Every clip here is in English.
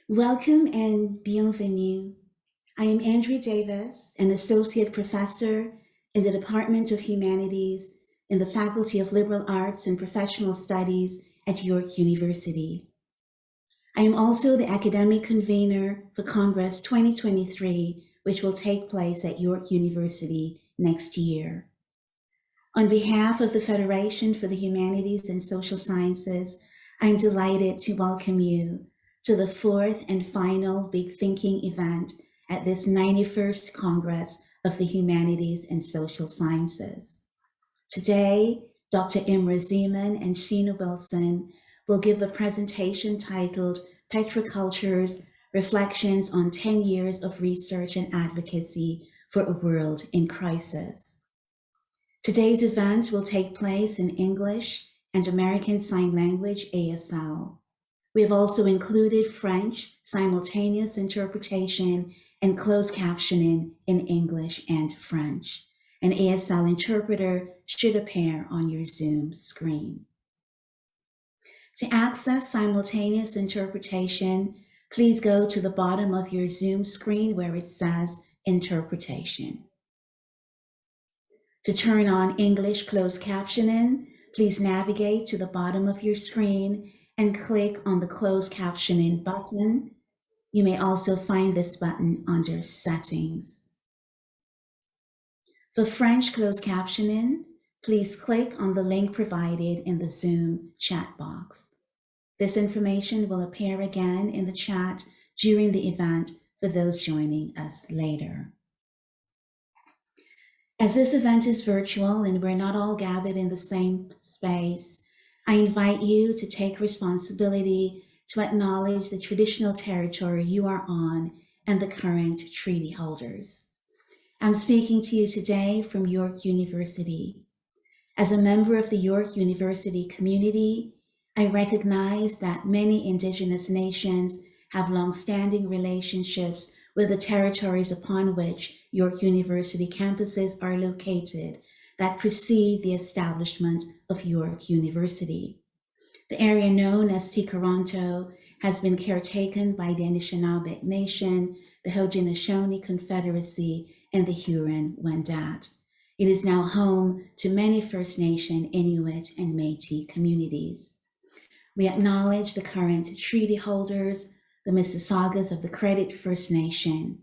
Welcome and bienvenue. I am Andrea Davis, an associate professor in the Department of Humanities in the Faculty of Liberal Arts and Professional Studies at York University. I am also the academic convener for Congress 2023, which will take place at York University next year. On behalf of the Federation for the Humanities and Social Sciences, I'm delighted to welcome you to the fourth and final Big Thinking event at this 91st Congress of the Humanities and Social Sciences. Today, Dr. Imre Szeman and Sheena Wilson will give a presentation titled Petrocultures, Reflections on 10 Years of Research and Advocacy for a World in Crisis. Today's event will take place in English and American Sign Language ASL. We have also included French simultaneous interpretation and closed captioning in English and French. An ASL interpreter should appear on your Zoom screen. To access simultaneous interpretation, please go to the bottom of your Zoom screen where it says Interpretation. To turn on English closed captioning, please navigate to the bottom of your screen and click on the closed captioning button. You may also find this button under Settings. For French closed captioning, please click on the link provided in the Zoom chat box. This information will appear again in the chat during the event for those joining us later. As this event is virtual and we're not all gathered in the same space, I invite you to take responsibility to acknowledge the traditional territory you are on and the current treaty holders. I'm speaking to you today from York University. As a member of the York University community, I recognize that many Indigenous nations have long-standing relationships with the territories upon which York University campuses are located that precede the establishment of York University. The area known as Tikaronto has been caretaken by the Anishinaabe Nation, the Haudenosaunee Confederacy, and the Huron-Wendat. It is now home to many First Nation, Inuit, and Métis communities. We acknowledge the current treaty holders, the Mississaugas of the Credit First Nation.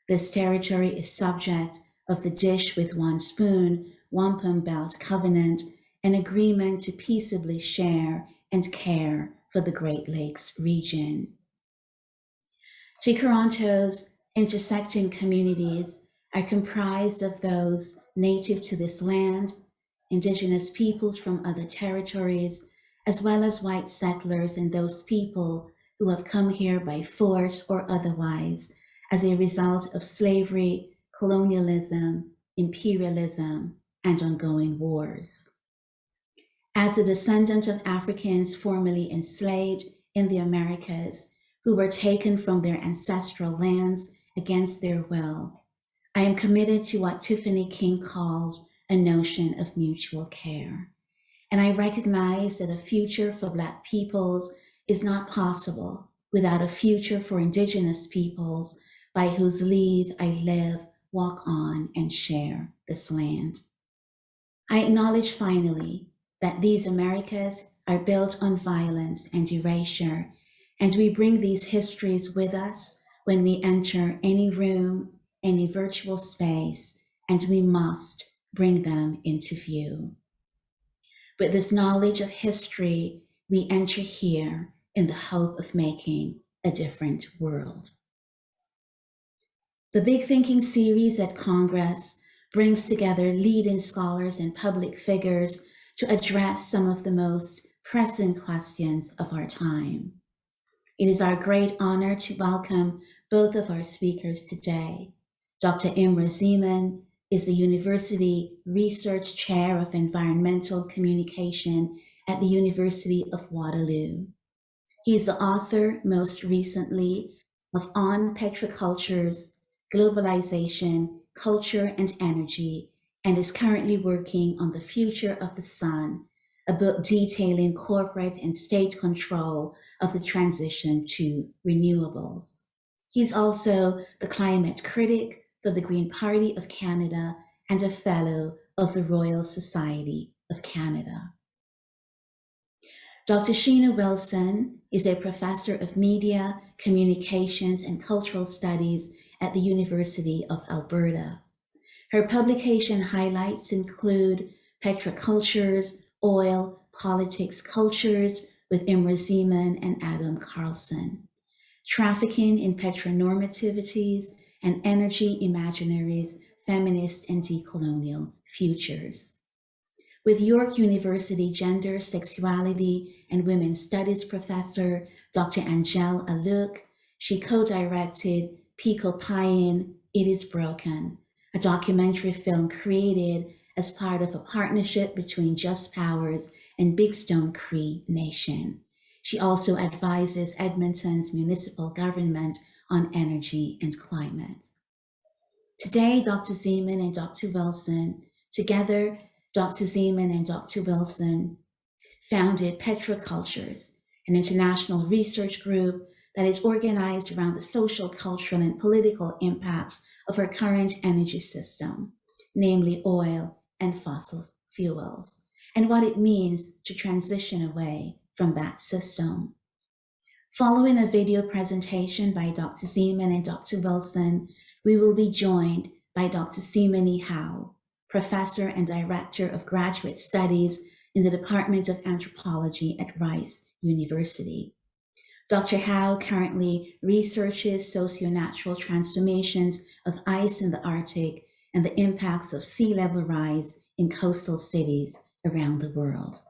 This territory is subject of the Dish with One Spoon, Wampum Belt Covenant, an agreement to peaceably share and care for the Great Lakes region. Tikaronto's intersecting communities are comprised of those native to this land, Indigenous peoples from other territories, as well as white settlers and those people who have come here by force or otherwise as a result of slavery, colonialism, imperialism, and ongoing wars. As a descendant of Africans formerly enslaved in the Americas who were taken from their ancestral lands against their will, I am committed to what Tiffany King calls a notion of mutual care. And I recognize that a future for Black peoples is not possible without a future for Indigenous peoples by whose leave I live, walk on, and share this land. I acknowledge finally that these Americas are built on violence and erasure, and we bring these histories with us when we enter any room, any virtual space, and we must bring them into view. With this knowledge of history, we enter here in the hope of making a different world. The Big Thinking series at Congress brings together leading scholars and public figures to address some of the most pressing questions of our time. It is our great honor to welcome both of our speakers today. Dr. Imre Szeman is the University Research Chair of Environmental Communication at the University of Waterloo. He is the author, most recently, of On Petrocultures, Globalization, Culture, and Energy, and is currently working on The Future of the Sun, a book detailing corporate and state control of the transition to renewables. He's also the climate critic for the Green Party of Canada and a fellow of the Royal Society of Canada. Dr. Sheena Wilson is a professor of media, communications, and cultural studies at the University of Alberta. Her publication highlights include Petrocultures, Oil, Politics, Cultures with Imre Szeman and Adam Carlson, Trafficking in Petronormativities and Energy Imaginaries, Feminist and Decolonial Futures. With York University Gender, Sexuality, and Women's Studies professor Dr. Angèle Aluc, she co-directed Pico Payan, It Is Broken, a documentary film created as part of a partnership between Just Powers and Big Stone Cree Nation. She also advises Edmonton's municipal government on energy and climate. Today, Dr. Szeman and Dr. Wilson, together, Dr. Szeman and Dr. Wilson founded Petrocultures, an international research group that is organized around the social, cultural, and political impacts of our current energy system, namely oil and fossil fuels, and what it means to transition away from that system. Following a video presentation by Dr. Szeman and Dr. Wilson, we will be joined by Dr. Simony Howe, Professor and Director of Graduate Studies in the Department of Anthropology at Rice University. Dr. Howe currently researches socio-natural transformations of ice in the Arctic and the impacts of sea level rise in coastal cities around the world.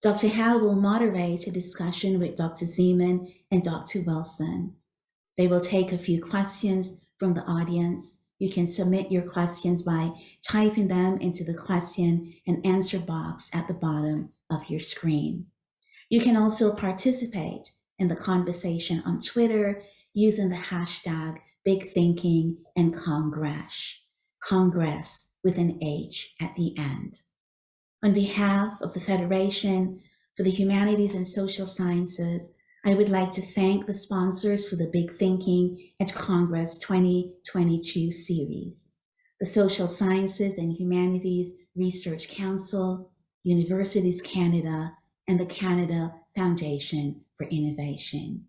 Dr. Howe will moderate a discussion with Dr. Szeman and Dr. Wilson. They will take a few questions from the audience. You can submit your questions by typing them into the question and answer box at the bottom of your screen. You can also participate in the conversation on Twitter using the hashtag BigThinking and Congress with an H at the end. On behalf of the Federation for the Humanities and Social Sciences, I would like to thank the sponsors for the Big Thinking at Congress 2022 series, the Social Sciences and Humanities Research Council, Universities Canada, and the Canada Foundation for Innovation.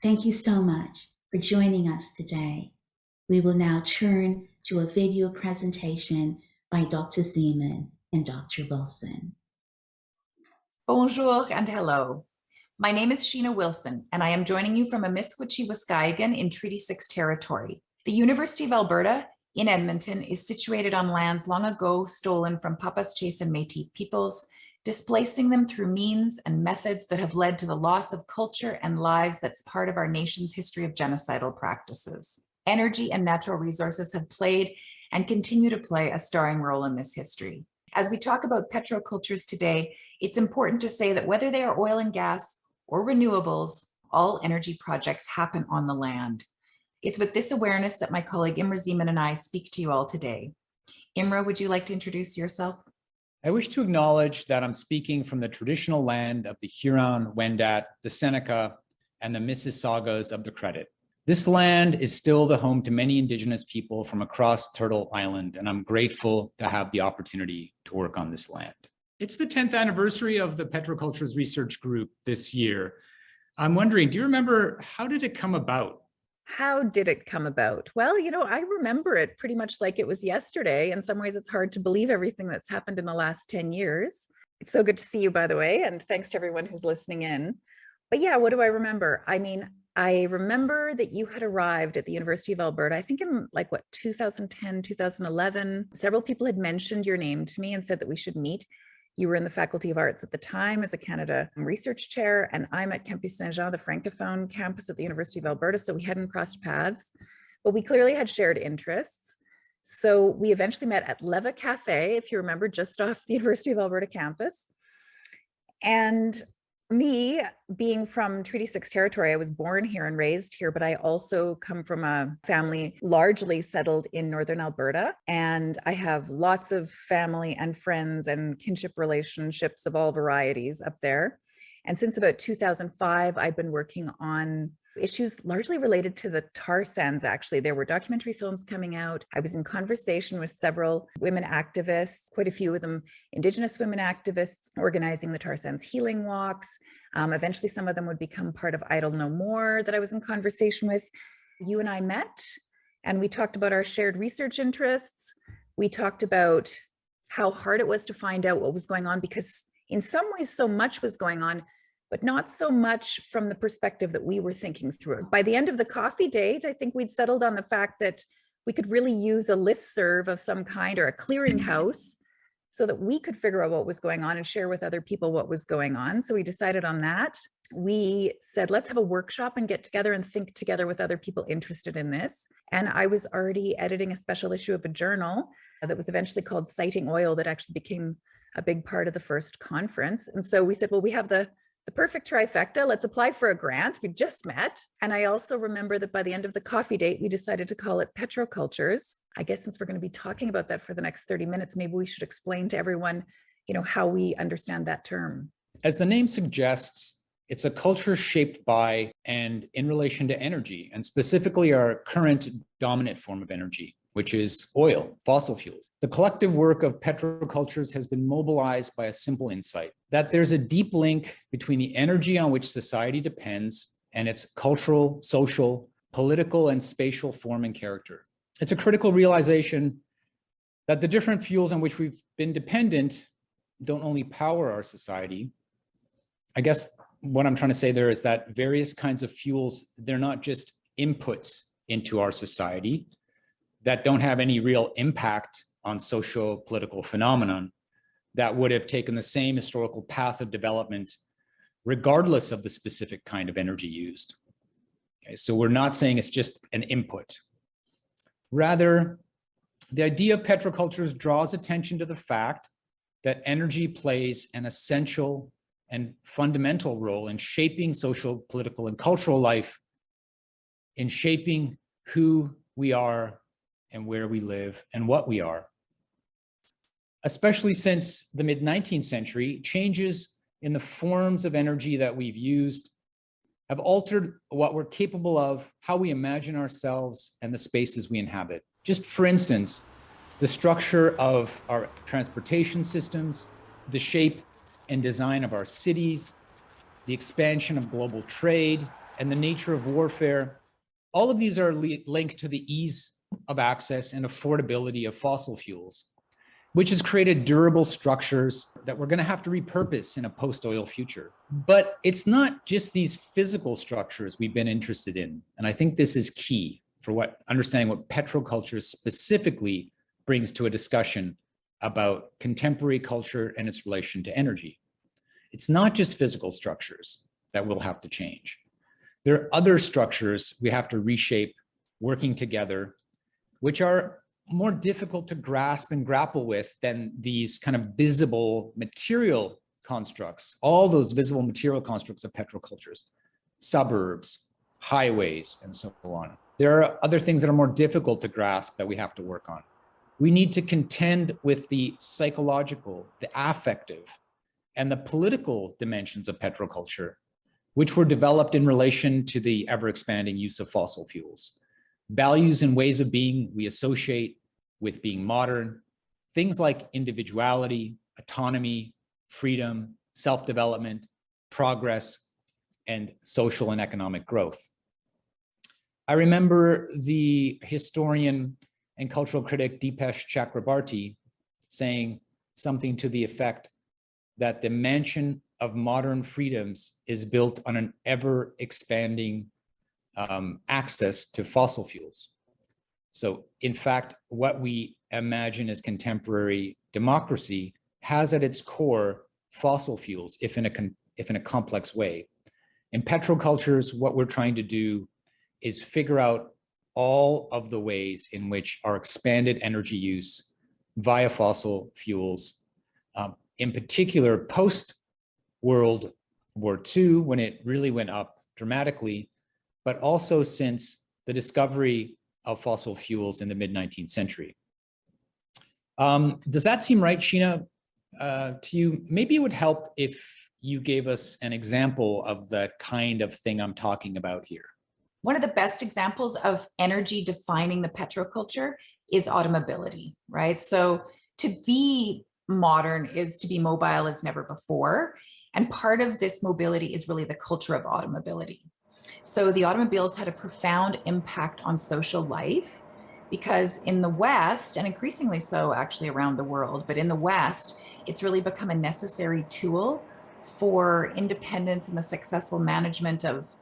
Thank you so much for joining us today. We will now turn to a video presentation by Dr. Szeman and Dr. Wilson. Bonjour and hello. My name is Sheena Wilson, and I am joining you from Amiskwaci, Waskahigan in Treaty 6 territory. The University of Alberta in Edmonton is situated on lands long ago stolen from Papas-Chase and Métis peoples, displacing them through means and methods that have led to the loss of culture and lives that's part of our nation's history of genocidal practices. Energy and natural resources have played and continue to play a starring role in this history. As we talk about petrocultures today, it's important to say that whether they are oil and gas or renewables, all energy projects happen on the land. It's with this awareness that my colleague Imre Szeman and I speak to you all today. Imre, would you like to introduce yourself? I wish to acknowledge that I'm speaking from the traditional land of the Huron, Wendat, the Seneca, and the Mississaugas of the Credit. This land is still the home to many Indigenous people from across Turtle Island, and I'm grateful to have the opportunity to work on this land. It's the 10th anniversary of the Petrocultures Research Group this year. I'm wondering, do you remember, how did it come about? How did it come about? Well, I remember it pretty much like it was yesterday. In some ways, it's hard to believe everything that's happened in the last 10 years. It's so good to see you, by the way, and thanks to everyone who's listening in. But yeah, what do I remember? I remember that you had arrived at the University of Alberta, I think in 2010, 2011. Several people had mentioned your name to me and said that we should meet. You were in the Faculty of Arts at the time as a Canada Research Chair, and I'm at Campus Saint-Jean, the Francophone campus at the University of Alberta, so we hadn't crossed paths, but we clearly had shared interests. So we eventually met at Leva Cafe, if you remember, just off the University of Alberta campus. And me, being from Treaty 6 territory, I was born here and raised here, but I also come from a family largely settled in Northern Alberta. And I have lots of family and friends and kinship relationships of all varieties up there. And since about 2005, I've been working on issues largely related to the tar sands. Actually, there were documentary films coming out. I was in conversation with several women activists, quite a few of them Indigenous women activists, organizing the tar sands healing walks. Eventually, some of them would become part of Idle No More that I was in conversation with. You and I met, and we talked about our shared research interests. We talked about how hard it was to find out what was going on, because in some ways, so much was going on, but not so much from the perspective that we were thinking through. By the end of the coffee date, I think we'd settled on the fact that we could really use a listserv of some kind or a clearinghouse so that we could figure out what was going on and share with other people what was going on. So we decided on that. We said, let's have a workshop and get together and think together with other people interested in this. And I was already editing a special issue of a journal that was eventually called Citing Oil, that actually became a big part of the first conference. And so we said, well, we have the perfect trifecta. Let's apply for a grant. We just met. And I also remember that by the end of the coffee date, we decided to call it Petrocultures. I guess since we're going to be talking about that for the next 30 minutes, maybe we should explain to everyone, how we understand that term. As the name suggests, it's a culture shaped by and in relation to energy, and specifically our current dominant form of energy, which is oil, fossil fuels. The collective work of petrocultures has been mobilized by a simple insight that there's a deep link between the energy on which society depends and its cultural, social, political, and spatial form and character. It's a critical realization that the different fuels on which we've been dependent don't only power our society. I guess what I'm trying to say there is that various kinds of fuels, they're not just inputs into our society that don't have any real impact on social political phenomenon that would have taken the same historical path of development regardless of the specific kind of energy used. Okay, so we're not saying it's just an input. Rather, the idea of petrocultures draws attention to the fact that energy plays an essential and fundamental role in shaping social, political, and cultural life, in shaping who we are and where we live and what we are. Especially since the mid-19th century, changes in the forms of energy that we've used have altered what we're capable of, how we imagine ourselves, and the spaces we inhabit. Just for instance, the structure of our transportation systems, the shape and design of our cities, the expansion of global trade, and the nature of warfare. All of these are linked to the ease of access and affordability of fossil fuels, which has created durable structures that we're going to have to repurpose in a post-oil future. But it's not just these physical structures we've been interested in. And I think this is key for understanding what petroculture specifically brings to a discussion about contemporary culture and its relation to energy. It's not just physical structures that we'll have to change. There are other structures we have to reshape working together, which are more difficult to grasp and grapple with than these kind of visible material constructs, all those visible material constructs of petrocultures, suburbs, highways, and so on. There are other things that are more difficult to grasp that we have to work on. We need to contend with the psychological, the affective, and the political dimensions of petroculture, which were developed in relation to the ever-expanding use of fossil fuels. Values and ways of being we associate with being modern, things like individuality, autonomy, freedom, self-development, progress, and social and economic growth. I remember the historian and cultural critic Deepesh Chakrabarty saying something to the effect that the mansion of modern freedoms is built on an ever-expanding access to fossil fuels. So in fact, what we imagine as contemporary democracy has at its core fossil fuels, if in a complex way. In petrocultures, what we're trying to do is figure out all of the ways in which our expanded energy use via fossil fuels, in particular post-World War II, when it really went up dramatically, but also since the discovery of fossil fuels in the mid-19th century. Does that seem right, Sheena, to you? Maybe it would help if you gave us an example of the kind of thing I'm talking about here. One of the best examples of energy defining the petroculture is automobility, right? So to be modern is to be mobile as never before. And part of this mobility is really the culture of automobility. So the automobiles had a profound impact on social life because in the West, and increasingly so actually around the world, but in the West, it's really become a necessary tool for independence and the successful management of,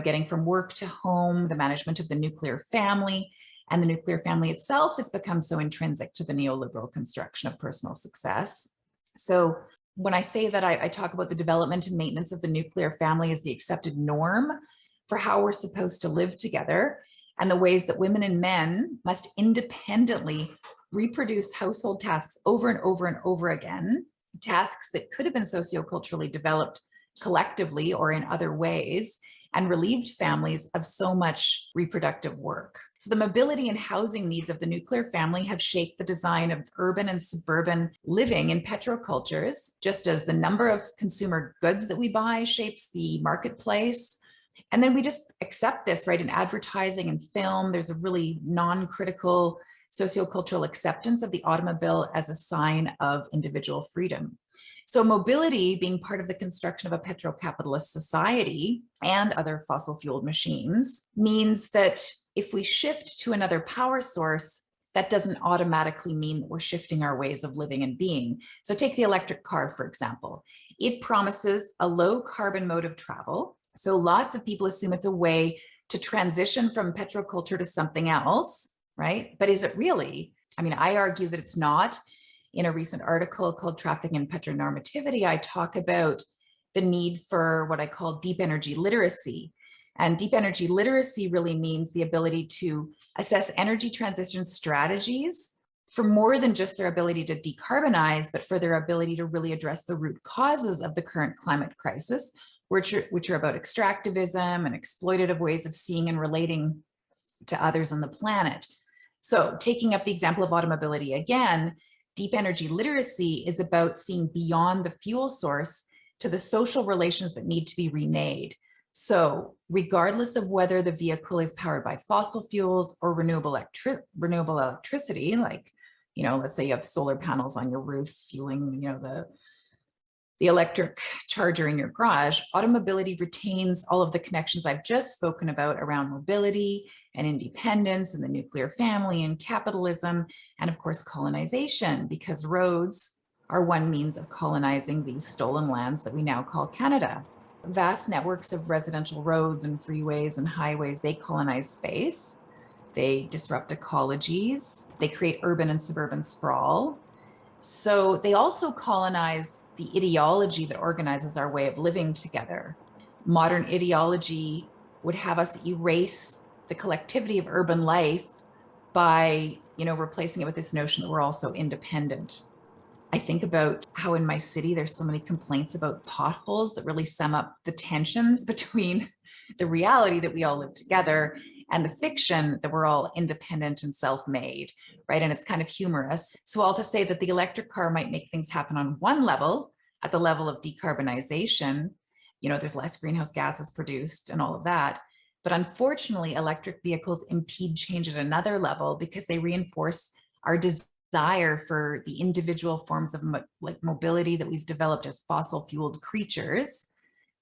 getting from work to home, the management of the nuclear family. And the nuclear family itself has become so intrinsic to the neoliberal construction of personal success. So when I say that I talk about the development and maintenance of the nuclear family as the accepted norm for how we're supposed to live together, and the ways that women and men must independently reproduce household tasks over and over and over again, tasks that could have been socioculturally developed collectively or in other ways, and relieved families of so much reproductive work. So the mobility and housing needs of the nuclear family have shaped the design of urban and suburban living in petrocultures, just as the number of consumer goods that we buy shapes the marketplace. And then we just accept this, right? In advertising and film, there's a really non-critical sociocultural acceptance of the automobile as a sign of individual freedom. So mobility, being part of the construction of a petrocapitalist society and other fossil fueled machines, means that if we shift to another power source, that doesn't automatically mean that we're shifting our ways of living and being. So take the electric car, for example. It promises a low carbon mode of travel. So lots of people assume it's a way to transition from petroculture to something else, right? But is it really? I mean, I argue that it's not. In a recent article called Trafficking in Petronormativity, I talk about the need for what I call deep energy literacy. And deep energy literacy really means the ability to assess energy transition strategies for more than just their ability to decarbonize, but for their ability to really address the root causes of the current climate crisis, which are about extractivism and exploitative ways of seeing and relating to others on the planet. So taking up the example of automobility again, deep energy literacy is about seeing beyond the fuel source to the social relations that need to be remade. So regardless of whether the vehicle is powered by fossil fuels or renewable electricity, like, let's say you have solar panels on your roof fueling, the electric charger in your garage, automobility retains all of the connections I've just spoken about around mobility and independence and the nuclear family and capitalism, and of course, colonization, because roads are one means of colonizing these stolen lands that we now call Canada. Vast networks of residential roads and freeways and highways, they colonize space, they disrupt ecologies, they create urban and suburban sprawl. So they also colonize the ideology that organizes our way of living together. Modern ideology would have us erase the collectivity of urban life by, replacing it with this notion that we're also independent. I think about how in my city, there's so many complaints about potholes that really sum up the tensions between the reality that we all live together and the fiction that we're all independent and self-made, right? And it's kind of humorous. So all to say that the electric car might make things happen on one level, at the level of decarbonization, there's less greenhouse gases produced and all of that. But unfortunately, electric vehicles impede change at another level because they reinforce our desire for the individual forms of mobility that we've developed as fossil fueled creatures.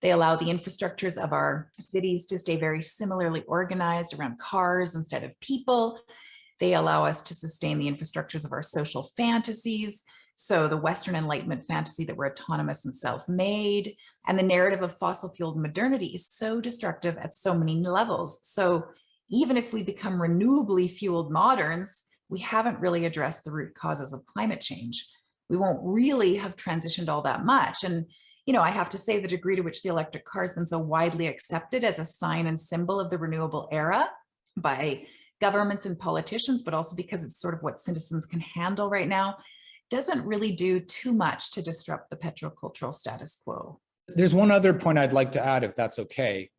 They allow the infrastructures of our cities to stay very similarly organized around cars instead of people. They allow us to sustain the infrastructures of our social fantasies. So the Western Enlightenment fantasy that we're autonomous and self-made, and the narrative of fossil fueled modernity is so destructive at so many levels. So even if we become renewably fueled moderns, we haven't really addressed the root causes of climate change. We won't really have transitioned all that much. And I have to say the degree to which the electric car has been so widely accepted as a sign and symbol of the renewable era by governments and politicians, but also because it's sort of what citizens can handle right now, doesn't really do too much to disrupt the petrocultural status quo. There's one other point I'd like to add, if that's okay.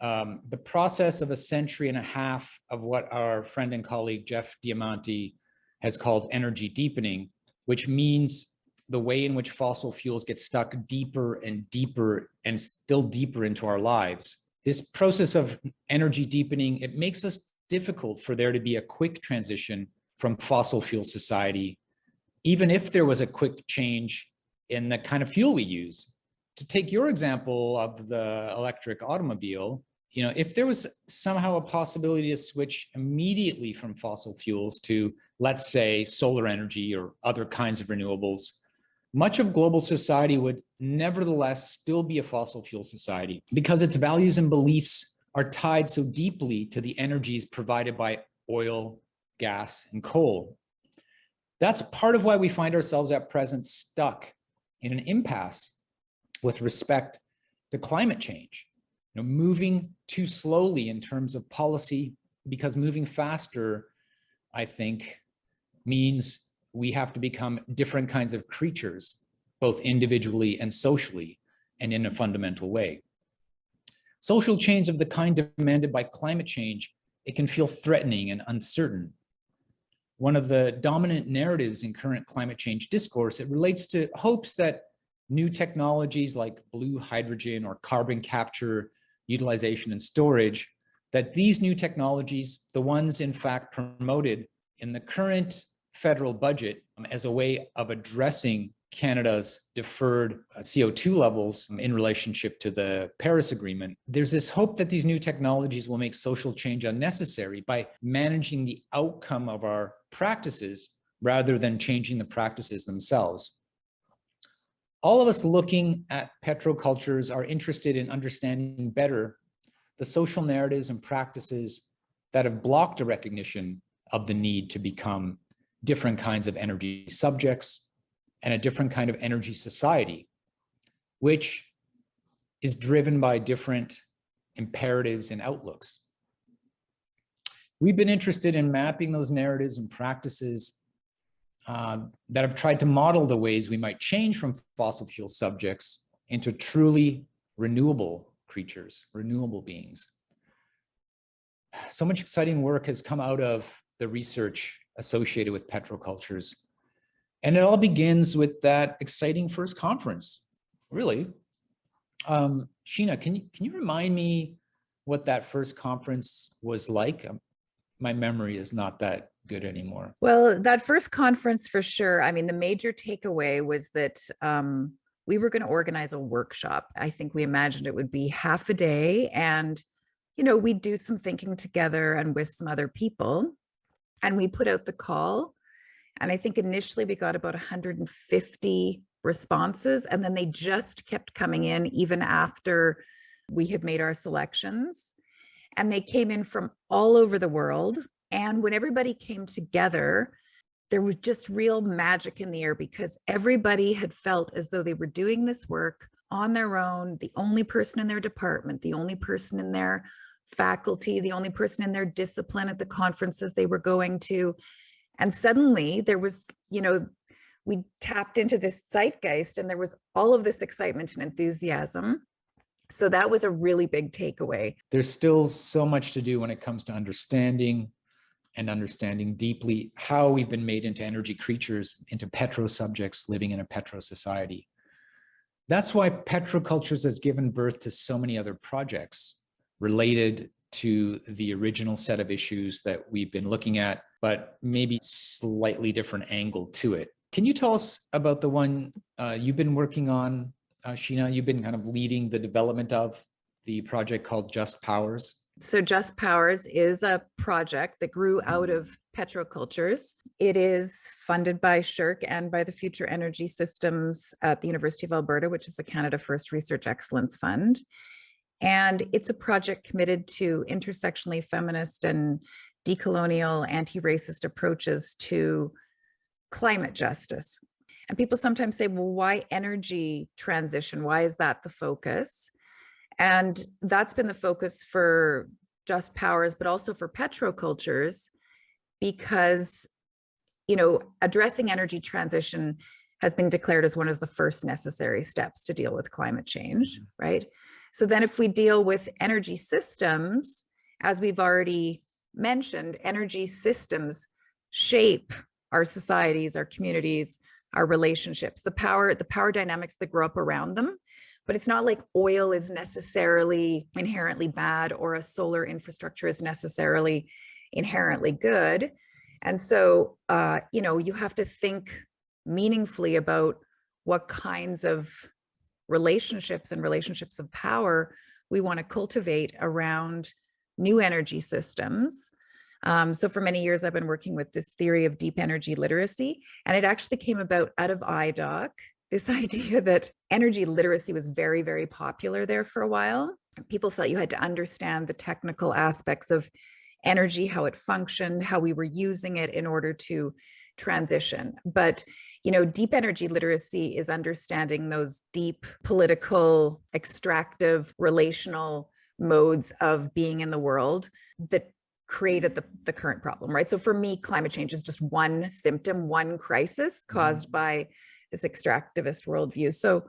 The process of a century and a half of what our friend and colleague Jeff Diamanti has called energy deepening, which means the way in which fossil fuels get stuck deeper and deeper and still deeper into our lives. This process of energy deepening, it makes us difficult for there to be a quick transition from fossil fuel society, even if there was a quick change in the kind of fuel we use. To take your example of the electric automobile, if there was somehow a possibility to switch immediately from fossil fuels to, let's say, solar energy or other kinds of renewables, much of global society would nevertheless still be a fossil fuel society because its values and beliefs are tied so deeply to the energies provided by oil, gas, and coal. That's part of why we find ourselves at present stuck in an impasse with respect to climate change. Moving too slowly in terms of policy, because moving faster, I think, means we have to become different kinds of creatures, both individually and socially, and in a fundamental way. Social change of the kind demanded by climate change, it can feel threatening and uncertain. One of the dominant narratives in current climate change discourse, it relates to hopes that new technologies like blue hydrogen or carbon capture, utilization and storage, that these new technologies, the ones in fact promoted in the current federal budget as a way of addressing Canada's deferred CO2 levels in relationship to the Paris Agreement, there's this hope that these new technologies will make social change unnecessary by managing the outcome of our practices rather than changing the practices themselves. All of us looking at petrocultures are interested in understanding better the social narratives and practices that have blocked a recognition of the need to become different kinds of energy subjects and a different kind of energy society, which is driven by different imperatives and outlooks. We've been interested in mapping those narratives and practices that have tried to model the ways we might change from fossil fuel subjects into truly renewable creatures, renewable beings. So much exciting work has come out of the research associated with petrocultures. And it all begins with that exciting first conference, really. Sheena, can you remind me what that first conference was like? My memory is not that good anymore. Well, that first conference for sure. I mean, the major takeaway was that we were going to organize a workshop. I think we imagined it would be half a day and, we'd do some thinking together and with some other people. And we put out the call. And I think initially we got about 150 responses, and then they just kept coming in even after we had made our selections. And they came in from all over the world. And when everybody came together, there was just real magic in the air because everybody had felt as though they were doing this work on their own, the only person in their department, the only person in their faculty, the only person in their discipline at the conferences they were going to. And suddenly there was, we tapped into this zeitgeist and there was all of this excitement and enthusiasm. So that was a really big takeaway. There's still so much to do when it comes to understanding deeply how we've been made into energy creatures, into petro subjects living in a petro society. That's why Petrocultures has given birth to so many other projects related to the original set of issues that we've been looking at, but maybe slightly different angle to it. Can you tell us about the one you've been working on, Sheena? You've been kind of leading the development of the project called Just Powers. So Just Powers is a project that grew out of Petrocultures. It is funded by SSHRC and by the Future Energy Systems at the University of Alberta, which is a Canada First Research Excellence Fund. And it's a project committed to intersectionally feminist and decolonial anti-racist approaches to climate justice. And people sometimes say, well, why energy transition? Why is that the focus? And that's been the focus for Just Powers, but also for Petrocultures, because, addressing energy transition has been declared as one of the first necessary steps to deal with climate change, right? So then if we deal with energy systems, as we've already mentioned, energy systems shape our societies, our communities, our relationships, the power dynamics that grow up around them. But it's not like oil is necessarily inherently bad or a solar infrastructure is necessarily inherently good. And so, you have to think meaningfully about what kinds of relationships and relationships of power we want to cultivate around new energy systems. So for many years, I've been working with this theory of deep energy literacy, and it actually came about out of IDOC, this idea that energy literacy was very, very popular there for a while. People felt you had to understand the technical aspects of energy, how it functioned, how we were using it in order to transition. But, deep energy literacy is understanding those deep political, extractive, relational modes of being in the world that created the current problem, right? So for me, climate change is just one symptom, one crisis caused by this extractivist worldview. So,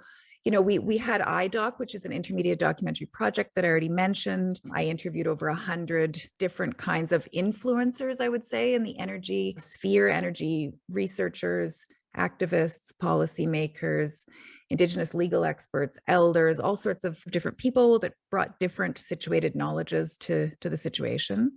we had IDOC, which is an intermediate documentary project that I already mentioned. I interviewed over 100 different kinds of influencers, I would say, in the energy sphere, energy researchers, activists, policymakers, Indigenous legal experts, elders, all sorts of different people that brought different situated knowledges to the situation.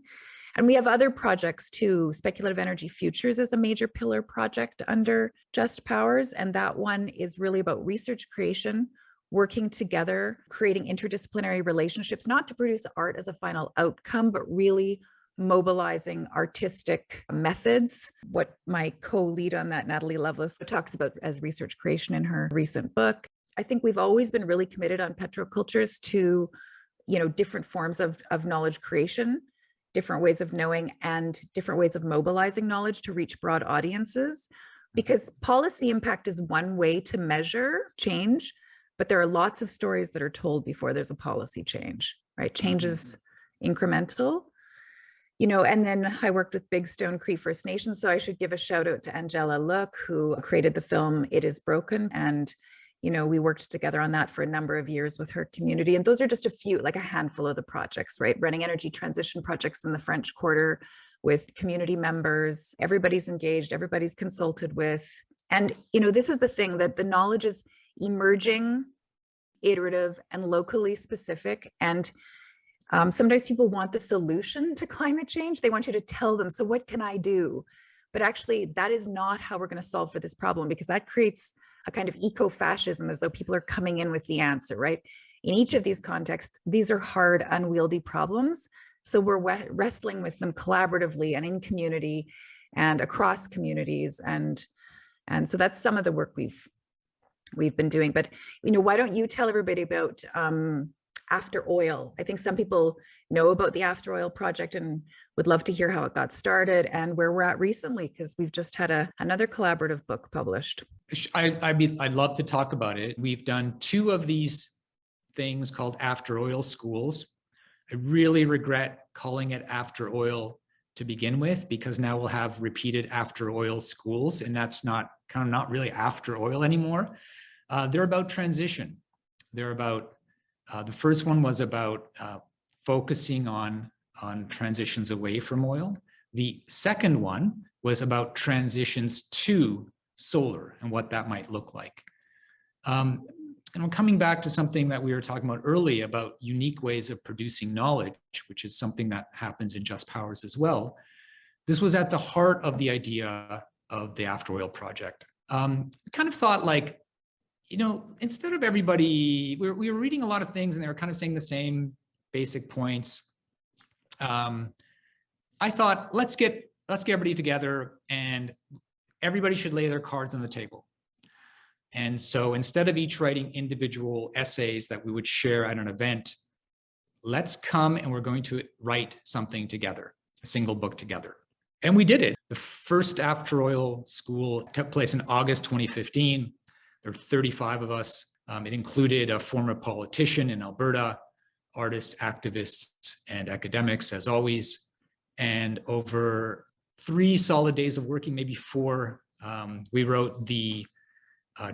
And we have other projects too. Speculative Energy Futures is a major pillar project under Just Powers. And that one is really about research creation, working together, creating interdisciplinary relationships, not to produce art as a final outcome, but really mobilizing artistic methods. What my co-lead on that, Natalie Lovelace, talks about as research creation in her recent book. I think we've always been really committed on Petrocultures to, different forms of knowledge creation, different ways of knowing, and different ways of mobilizing knowledge to reach broad audiences. Because policy impact is one way to measure change, but there are lots of stories that are told before there's a policy change, right? Change is incremental. And then I worked with Big Stone Cree First Nation. So I should give a shout out to Angela Look, who created the film It Is Broken. And, we worked together on that for a number of years with her community. And those are just a few, like a handful of the projects, right? Running energy transition projects in the French Quarter with community members. Everybody's engaged, everybody's consulted with. And, this is the thing, that the knowledge is emerging, iterative, and locally specific. And sometimes people want the solution to climate change. They want you to tell them, so what can I do? But actually, that is not how we're going to solve for this problem, because that creates a kind of eco-fascism, as though people are coming in with the answer, right? In each of these contexts, these are hard, unwieldy problems. So we're wrestling with them collaboratively and in community and across communities. And so that's some of the work we've been doing. But, why don't you tell everybody about After Oil? I think some people know about the After Oil project and would love to hear how it got started and where we're at recently, because we've just had another collaborative book published. I'd love to talk about it. We've done 2 of these things called After Oil schools. I really regret calling it After Oil to begin with, because now we'll have repeated After Oil schools, and that's not really after oil anymore. They're about transition. They're about the first one was about focusing on transitions away from oil. The second one was about transitions to solar and what that might look like. And I'm coming back to something that we were talking about earlier about unique ways of producing knowledge, which is something that happens in Just Powers as well. This was at the heart of the idea of the After Oil project. Kind of thought like, instead of everybody, we were reading a lot of things and they were kind of saying the same basic points. I thought, let's get everybody together and everybody should lay their cards on the table. And so instead of each writing individual essays that we would share at an event, let's come and we're going to write something together, a single book together. And we did it. The first After Oil school took place in August 2015. There were 35 of us. It included a former politician in Alberta, artists, activists, and academics, as always. And over 3 solid days of working, maybe 4, we wrote the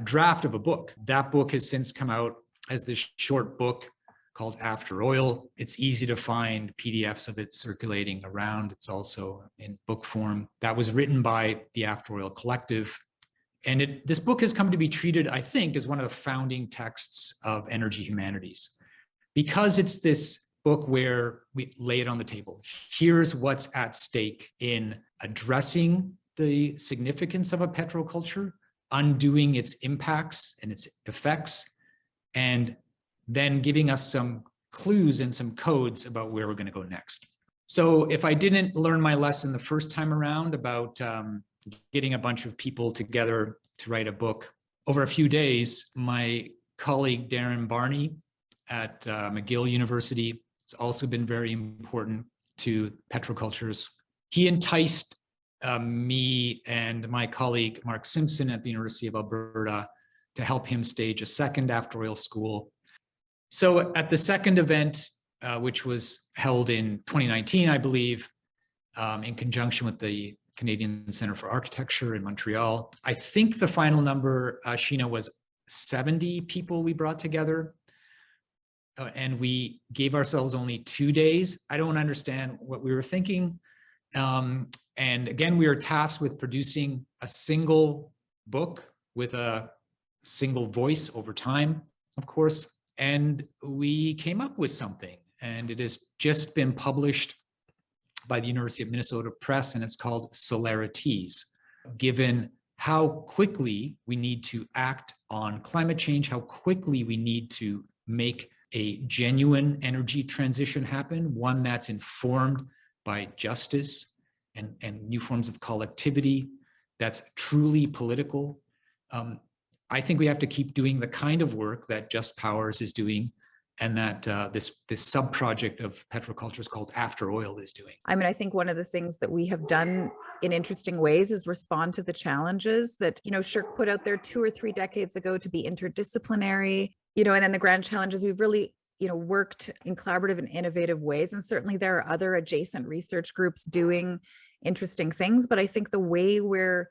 draft of a book. That book has since come out as this short book called After Oil. It's easy to find PDFs of it circulating around. It's also in book form. That was written by the After Oil Collective. And this book has come to be treated, I think, as one of the founding texts of energy humanities, because it's this book where we lay it on the table. Here's what's at stake in addressing the significance of a petroculture, undoing its impacts and its effects, and then giving us some clues and some codes about where we're going to go next. So if I didn't learn my lesson the first time around about getting a bunch of people together to write a book, over a few days, my colleague Darren Barney at McGill University has also been very important to Petrocultures. He enticed me and my colleague Mark Simpson at the University of Alberta to help him stage a second after oil school. So at the second event, which was held in 2019, I believe, in conjunction with the Canadian Centre for Architecture in Montreal, I think the final number, Sheena, was 70 people we brought together. And we gave ourselves only 2 days. I don't understand what we were thinking. And again, we were tasked with producing a single book with a single voice over time, of course. And we came up with something, and it has just been published by the University of Minnesota Press, and it's called Solarities. Given how quickly we need to act on climate change, how quickly we need to make a genuine energy transition happen, one that's informed by justice and new forms of collectivity, that's truly political. I think we have to keep doing the kind of work that Just Powers is doing, and that this sub-project of Petrocultures called After Oil is doing. I mean, I think one of the things that we have done in interesting ways is respond to the challenges that, SSHRC put out there 2 or 3 decades ago to be interdisciplinary, and then the grand challenges. We've really, worked in collaborative and innovative ways. And certainly there are other adjacent research groups doing interesting things, but I think the way we're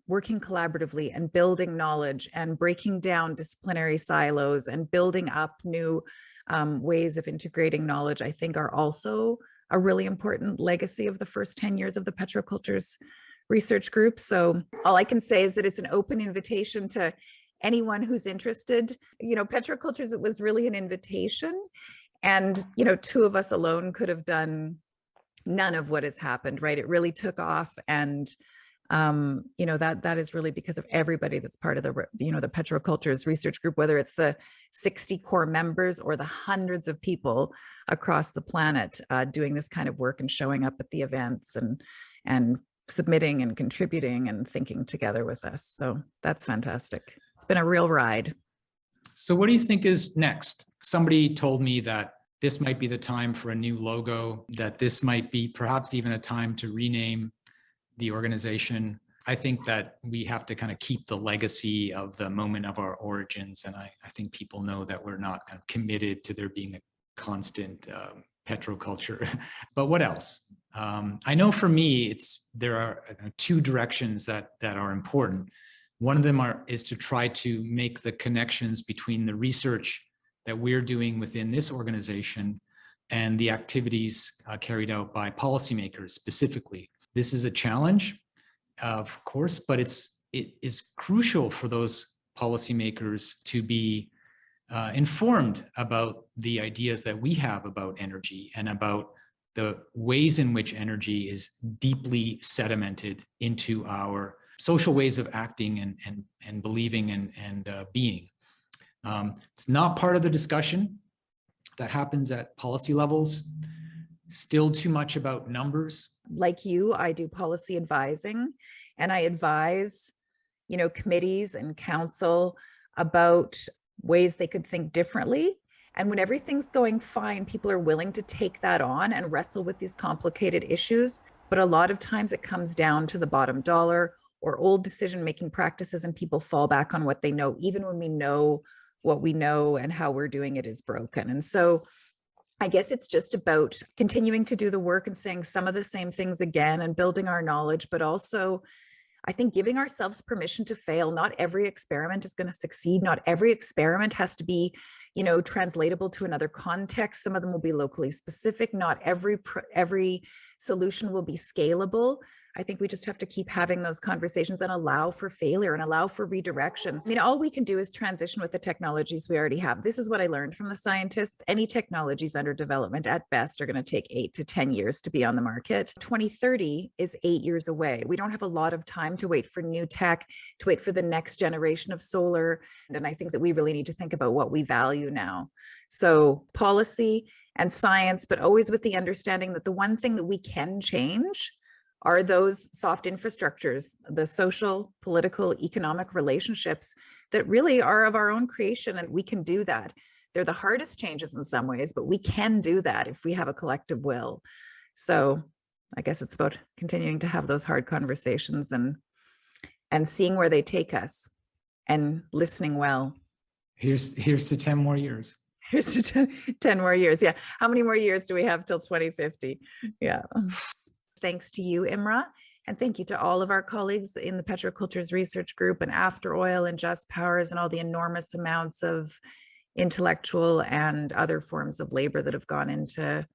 working collaboratively and building knowledge and breaking down disciplinary silos and building up new ways of integrating knowledge, I think are also a really important legacy of the first 10 years of the Petrocultures Research Group. So all I can say is that it's an open invitation to anyone who's interested. Petrocultures, it was really an invitation, and 2 of us alone could have done none of what has happened, right? It really took off, and that is really because of everybody that's part of the Petrocultures Research Group, whether it's the 60 core members or the hundreds of people across the planet doing this kind of work and showing up at the events and submitting and contributing and thinking together with us. So that's fantastic. It's been a real ride. So what do you think is next? Somebody told me that this might be the time for a new logo, that this might be perhaps even a time to rename the organization. I think that we have to kind of keep the legacy of the moment of our origins. And I think people know that we're not kind of committed to there being a constant petroculture. But what else? I know for me, there are 2 directions that are important. One of them is to try to make the connections between the research that we're doing within this organization and the activities carried out by policymakers specifically. This is a challenge, of course, but it is crucial for those policymakers to be informed about the ideas that we have about energy and about the ways in which energy is deeply sedimented into our social ways of acting and believing and being. It's not part of the discussion that happens at policy levels. Still too much about numbers. Like you, I do policy advising, and I advise, committees and council about ways they could think differently. And when everything's going fine, people are willing to take that on and wrestle with these complicated issues. But a lot of times it comes down to the bottom dollar or old decision-making practices, and people fall back on what they know, even when we know what we know and how we're doing it is broken. And so I guess it's just about continuing to do the work and saying some of the same things again and building our knowledge, but also I think giving ourselves permission to fail. Not every experiment is going to succeed. Not every experiment has to be, translatable to another context. Some of them will be locally specific. Not every solution will be scalable, I think we just have to keep having those conversations and allow for failure and allow for redirection. I mean, all we can do is transition with the technologies we already have. This is what I learned from the scientists. Any technologies under development at best are going to take 8 to 10 years to be on the market. 2030 is 8 years away. We don't have a lot of time to wait for new tech, to wait for the next generation of solar. And I think that we really need to think about what we value now. So policy and science, but always with the understanding that the one thing that we can change are those soft infrastructures, the social, political, economic relationships that really are of our own creation, and we can do that. They're the hardest changes in some ways, but we can do that if we have a collective will. So I guess it's about continuing to have those hard conversations and seeing where they take us and listening well. Here's to 10 more years. Here's to 10 more years. Yeah. How many more years do we have till 2050? Yeah. Thanks to you, Imre, and thank you to all of our colleagues in the Petrocultures Research Group and After Oil and Just Powers and all the enormous amounts of intellectual and other forms of labor that have gone into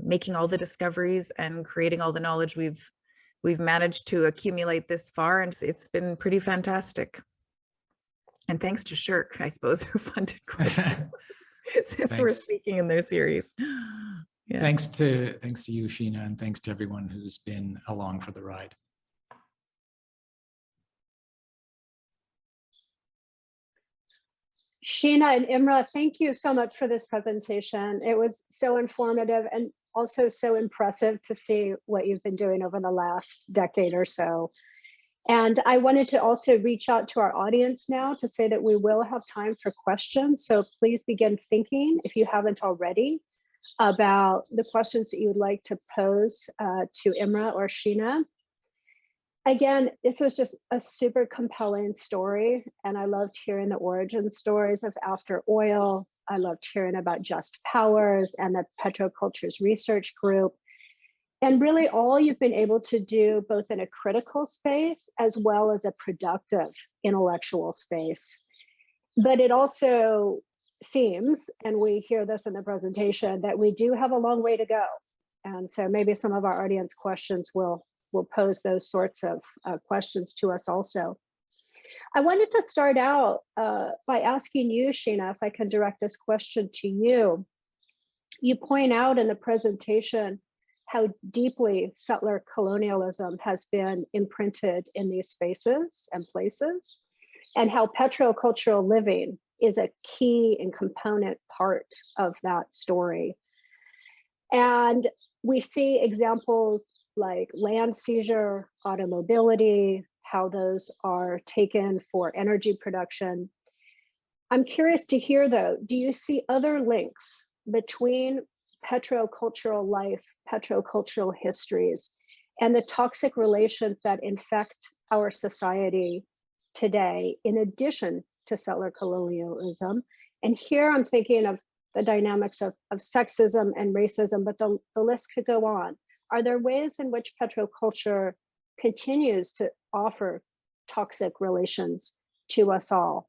making all the discoveries and creating all the knowledge we've managed to accumulate this far, and it's been pretty fantastic. And thanks to Shirk, I suppose, who funded quite since we're speaking in their series. Yeah. Thanks to you, Sheena, and thanks to everyone who's been along for the ride. Sheena and Imre, thank you so much for this presentation. It was so informative and also so impressive to see what you've been doing over the last decade or so. And I wanted to also reach out to our audience now to say that we will have time for questions. So please begin thinking, if you haven't already, about the questions that you would like to pose to Imre or Sheena. Again, this was just a super compelling story, and I loved hearing the origin stories of After Oil. I loved hearing about Just Powers and the Petrocultures Research Group, and really all you've been able to do both in a critical space as well as a productive intellectual space. But it also seems, and we hear this in the presentation, that we do have a long way to go. And so maybe some of our audience questions will pose those sorts of questions to us also. I wanted to start out by asking you, Sheena, if I can direct this question to you. You point out in the presentation how deeply settler colonialism has been imprinted in these spaces and places, and how petrocultural living is a key and component part of that story. And we see examples like land seizure, automobility, how those are taken for energy production. I'm curious to hear, though, do you see other links between petrocultural life, petrocultural histories, and the toxic relations that infect our society today, in addition to settler colonialism? And here I'm thinking of the dynamics of sexism and racism, but the list could go on. Are there ways in which petroculture continues to offer toxic relations to us all?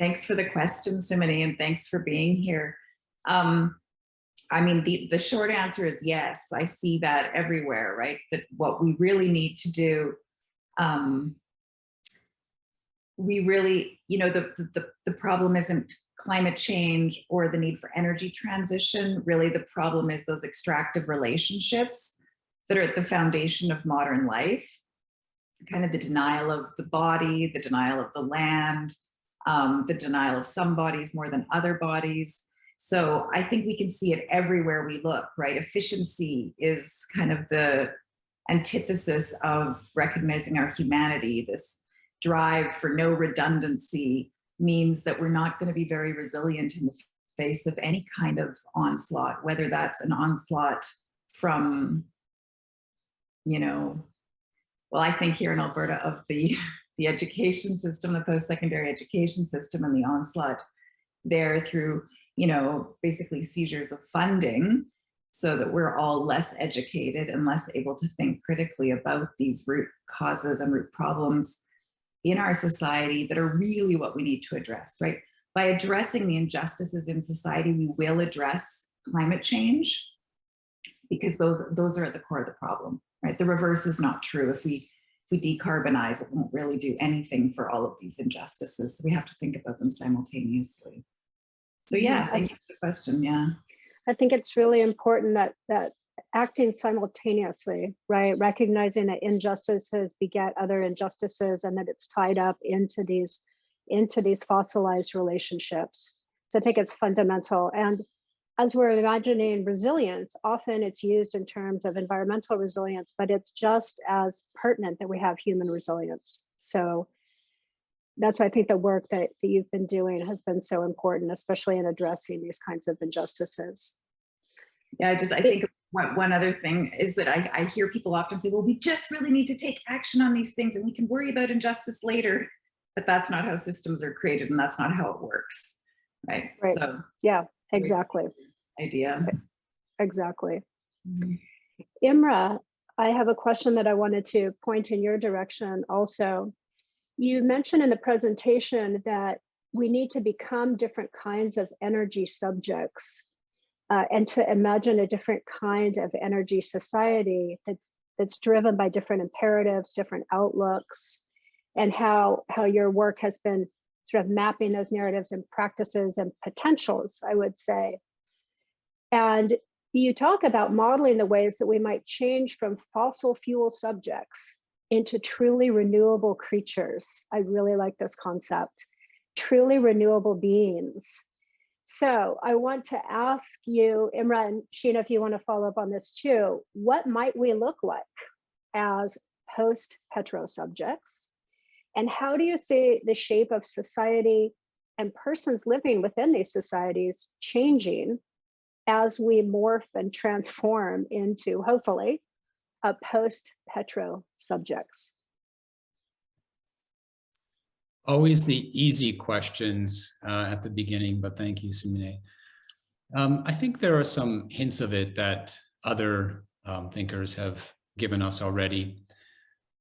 Thanks for the question, Szeman, and thanks for being here. I mean, the short answer is yes. I see that everywhere, right? That what we really need to do, we really, you know, the problem isn't climate change or the need for energy transition. Really, the problem is those extractive relationships that are at the foundation of modern life, kind of the denial of the body, the denial of the land, the denial of some bodies more than other bodies. So I think we can see it everywhere we look, right? Efficiency is kind of the antithesis of recognizing our humanity. This drive for no redundancy means that we're not going to be very resilient in the face of any kind of onslaught, whether that's an onslaught from, you know, well, I think here in Alberta of the education system, the post-secondary education system, and the onslaught there through, you know, basically seizures of funding, so that we're all less educated and less able to think critically about these root causes and root problems in our society that are really what we need to address, right? By addressing the injustices in society, we will address climate change. because those are at the core of the problem, right? The reverse is not true. If we decarbonize, it won't really do anything for all of these injustices. So we have to think about them simultaneously. So yeah, thank you for the question. Yeah. I think it's really important that acting simultaneously, right? Recognizing that injustices beget other injustices and that it's tied up into these fossilized relationships. So I think it's fundamental. And as we're imagining resilience, often it's used in terms of environmental resilience, but it's just as pertinent that we have human resilience. So that's why I think the work that you've been doing has been so important, especially in addressing these kinds of injustices. Yeah, I think one other thing is that I hear people often say, well, we just really need to take action on these things and we can worry about injustice later, but that's not how systems are created and that's not how it works, right? So yeah, exactly. Idea. Exactly. Imre, I have a question that I wanted to point in your direction also. You mentioned in the presentation that we need to become different kinds of energy subjects and to imagine a different kind of energy society that's driven by different imperatives, different outlooks, and how your work has been sort of mapping those narratives and practices and potentials, I would say. And you talk about modeling the ways that we might change from fossil fuel subjects into truly renewable creatures. I really like this concept, truly renewable beings. So I want to ask you, Imre and Sheena, if you want to follow up on this too, what might we look like as post-petro subjects? And how do you see the shape of society and persons living within these societies changing as we morph and transform into, hopefully, a post-petro subjects? Always the easy questions at the beginning, but thank you, Szeman. I think there are some hints of it that other thinkers have given us already.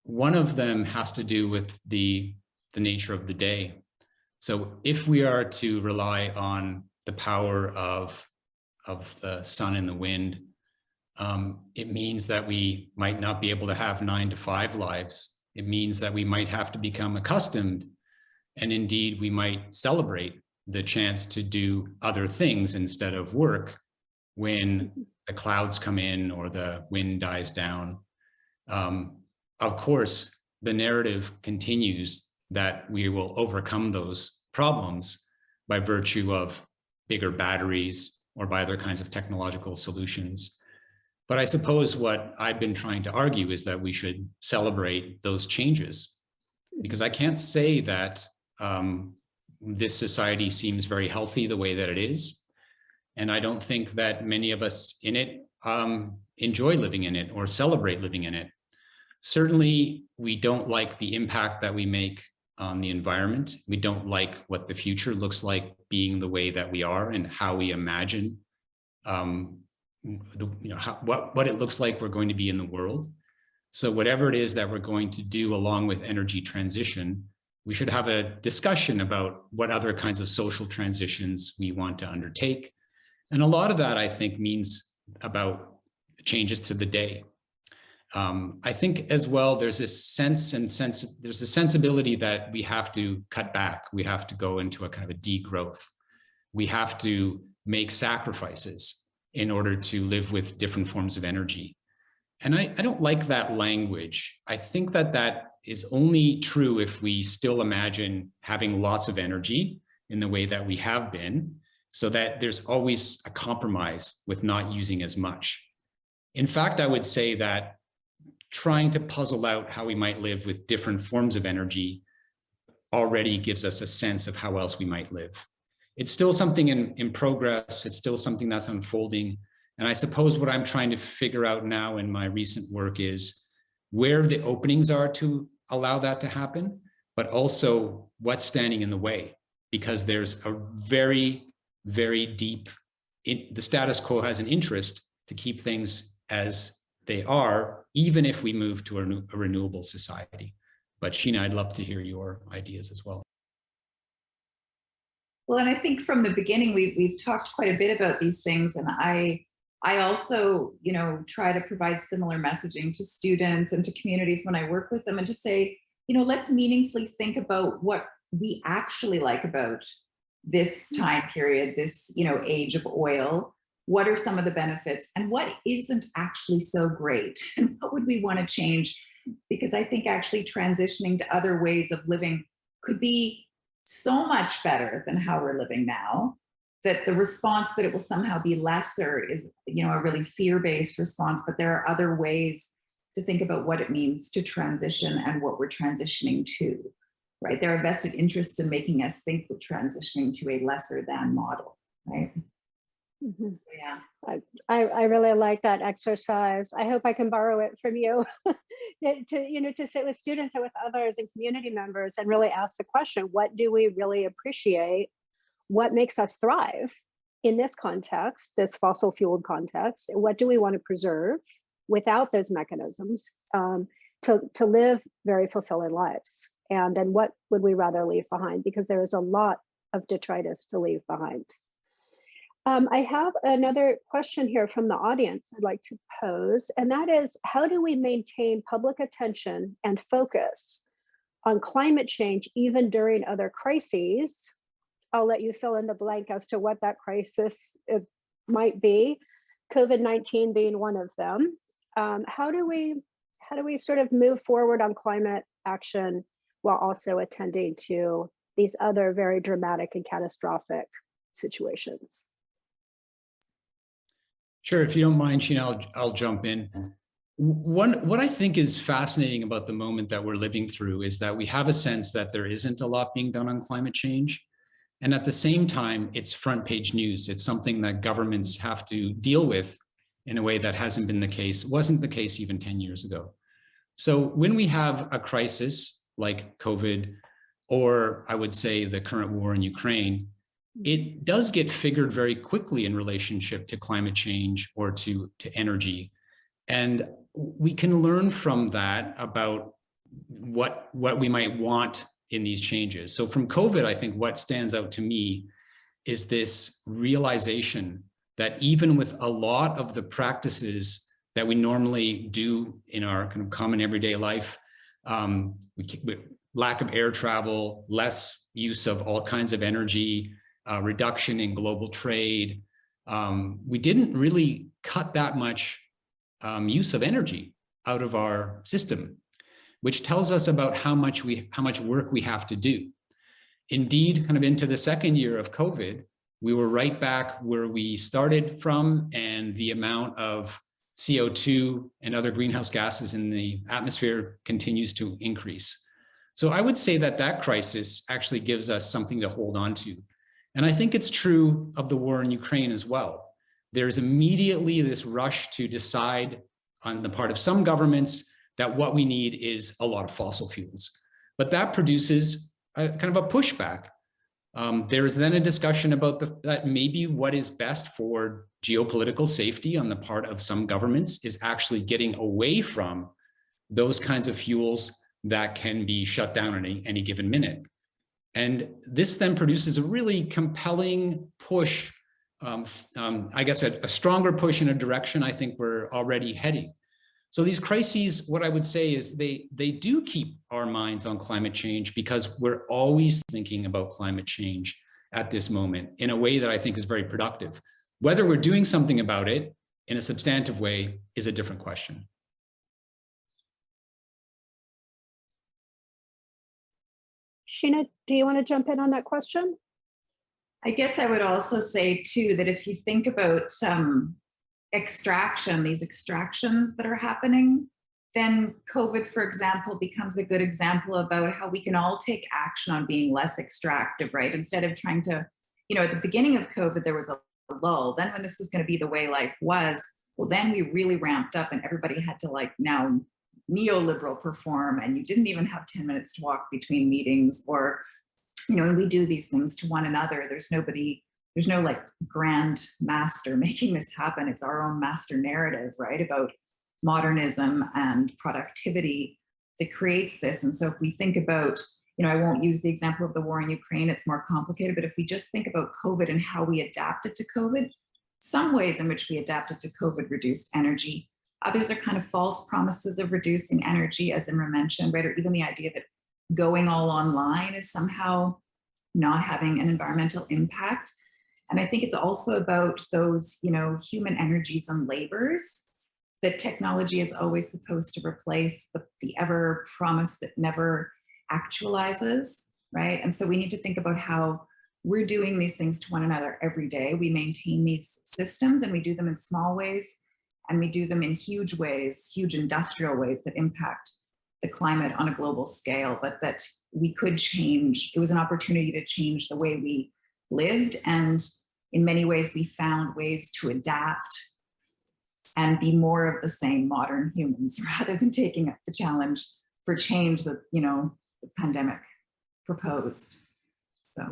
One of them has to do with the nature of the day. So if we are to rely on the power of the sun and the wind, it means that we might not be able to have 9-to-5 lives. It means that we might have to become accustomed, and indeed we might celebrate the chance to do other things instead of work when the clouds come in or the wind dies down. Of course, the narrative continues that we will overcome those problems by virtue of bigger batteries or by other kinds of technological solutions. But I suppose what I've been trying to argue is that we should celebrate those changes, because I can't say that this society seems very healthy the way that it is. And I don't think that many of us in it enjoy living in it or celebrate living in it. Certainly, we don't like the impact that we make on the environment. We don't like what the future looks like being the way that we are and how we imagine what it looks like we're going to be in the world. So whatever it is that we're going to do along with energy transition, we should have a discussion about what other kinds of social transitions we want to undertake. And a lot of that, I think, means about changes to the day. I think as well, there's this there's a sensibility that we have to cut back. We have to go into a kind of a degrowth. We have to make sacrifices in order to live with different forms of energy. And I don't like that language. I think that that is only true if we still imagine having lots of energy in the way that we have been, so that there's always a compromise with not using as much. In fact, I would say that trying to puzzle out how we might live with different forms of energy already gives us a sense of how else we might live. It's still something in progress. It's still something that's unfolding. And I suppose what I'm trying to figure out now in my recent work is where the openings are to allow that to happen, but also what's standing in the way, because there's a very, very deep, the status quo has an interest to keep things as they are, even if we move to a renewable society. But Sheena, I'd love to hear your ideas as well. Well, and I think from the beginning, we've talked quite a bit about these things, and I I also, try to provide similar messaging to students and to communities when I work with them, and just say, let's meaningfully think about what we actually like about this time period, this, age of oil. What are some of the benefits, and what isn't actually so great? And what would we want to change? Because I think actually transitioning to other ways of living could be so much better than how we're living now, that the response that it will somehow be lesser is, a really fear-based response. But there are other ways to think about what it means to transition and what we're transitioning to, right? There are vested interests in making us think we're transitioning to a lesser than model, right? Mhm. Yeah. I really like that exercise. I hope I can borrow it from you to sit with students and with others and community members and really ask the question, what do we really appreciate? What makes us thrive in this context, this fossil fueled context? What do we want to preserve without those mechanisms to live very fulfilling lives? And then what would we rather leave behind? Because there is a lot of detritus to leave behind. I have another question here from the audience I'd like to pose, and that is, how do we maintain public attention and focus on climate change even during other crises? I'll let you fill in the blank as to what that crisis might be, COVID-19 being one of them. How do we sort of move forward on climate action while also attending to these other very dramatic and catastrophic situations? Sure, if you don't mind, Sheena, I'll jump in. What I think is fascinating about the moment that we're living through is that we have a sense that there isn't a lot being done on climate change. And at the same time, it's front page news. It's something that governments have to deal with in a way that hasn't been the case, wasn't the case even 10 years ago. So when we have a crisis like COVID, or I would say the current war in Ukraine, it does get figured very quickly in relationship to climate change or to energy. And we can learn from that about what we might want in these changes. So from COVID, I think what stands out to me is this realization that even with a lot of the practices that we normally do in our kind of common everyday life, lack of air travel, less use of all kinds of energy, reduction in global trade, we didn't really cut that much use of energy out of our system, which tells us about how much work we have to do. Indeed, kind of into the second year of COVID, we were right back where we started from, and the amount of CO2 and other greenhouse gases in the atmosphere continues to increase. So I would say that crisis actually gives us something to hold on to. And I think it's true of the war in Ukraine as well. There's immediately this rush to decide on the part of some governments that what we need is a lot of fossil fuels. But that produces a kind of a pushback. There is then a discussion about that maybe what is best for geopolitical safety on the part of some governments is actually getting away from those kinds of fuels that can be shut down at any given minute. And this then produces a really compelling push, I guess a stronger push in a direction I think we're already heading. So these crises, what I would say is they do keep our minds on climate change, because we're always thinking about climate change at this moment in a way that I think is very productive. Whether we're doing something about it in a substantive way is a different question. Sheena, do you want to jump in on that question? I guess I would also say too, that if you think about extraction, these extractions that are happening, then COVID, for example, becomes a good example about how we can all take action on being less extractive, right? Instead of trying to, at the beginning of COVID, there was a lull. Then when this was going to be the way life was, well, then we really ramped up and everybody had to now neoliberal perform, and you didn't even have 10 minutes to walk between meetings, or, and we do these things to one another. There's no grand master making this happen. It's our own master narrative, right? About modernism and productivity that creates this. And so if we think about, I won't use the example of the war in Ukraine, it's more complicated, but if we just think about COVID and how we adapted to COVID, some ways in which we adapted to COVID reduced energy. Others are kind of false promises of reducing energy, as Imre mentioned, right? Or even the idea that going all online is somehow not having an environmental impact. And I think it's also about those, human energies and labors that technology is always supposed to replace, the ever promise that never actualizes, right? And so we need to think about how we're doing these things to one another every day. We maintain these systems and we do them in small ways, and we do them in huge ways, huge industrial ways that impact the climate on a global scale, but that we could change. It was an opportunity to change the way we lived. And in many ways, we found ways to adapt and be more of the same modern humans rather than taking up the challenge for change that, the pandemic proposed. So.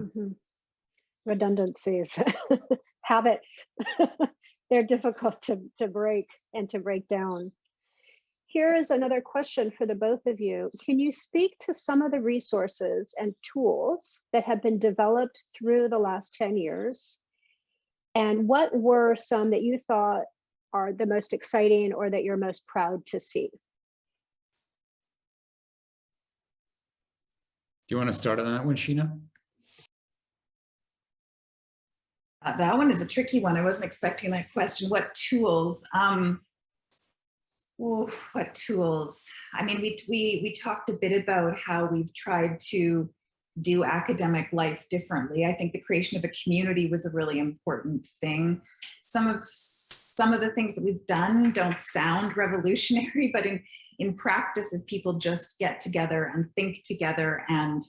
Redundancies, habits, they're difficult to break and to break down. Here is another question for the both of you. Can you speak to some of the resources and tools that have been developed through the last 10 years? And what were some that you thought are the most exciting or that you're most proud to see? Do you want to start on that one, Sheena? That one is a tricky one. I wasn't expecting that question. What tools? What tools? I mean, we talked a bit about how we've tried to do academic life differently. I think the creation of a community was a really important thing. Some of the things that we've done don't sound revolutionary, but in practice, if people just get together and think together and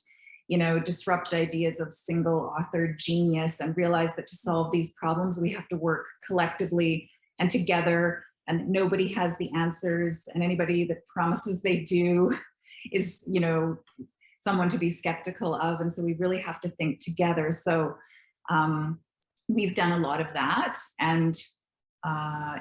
disrupt ideas of single author genius and realize that to solve these problems, we have to work collectively and together, and nobody has the answers, and anybody that promises they do is, someone to be skeptical of. And so we really have to think together. So we've done a lot of that, and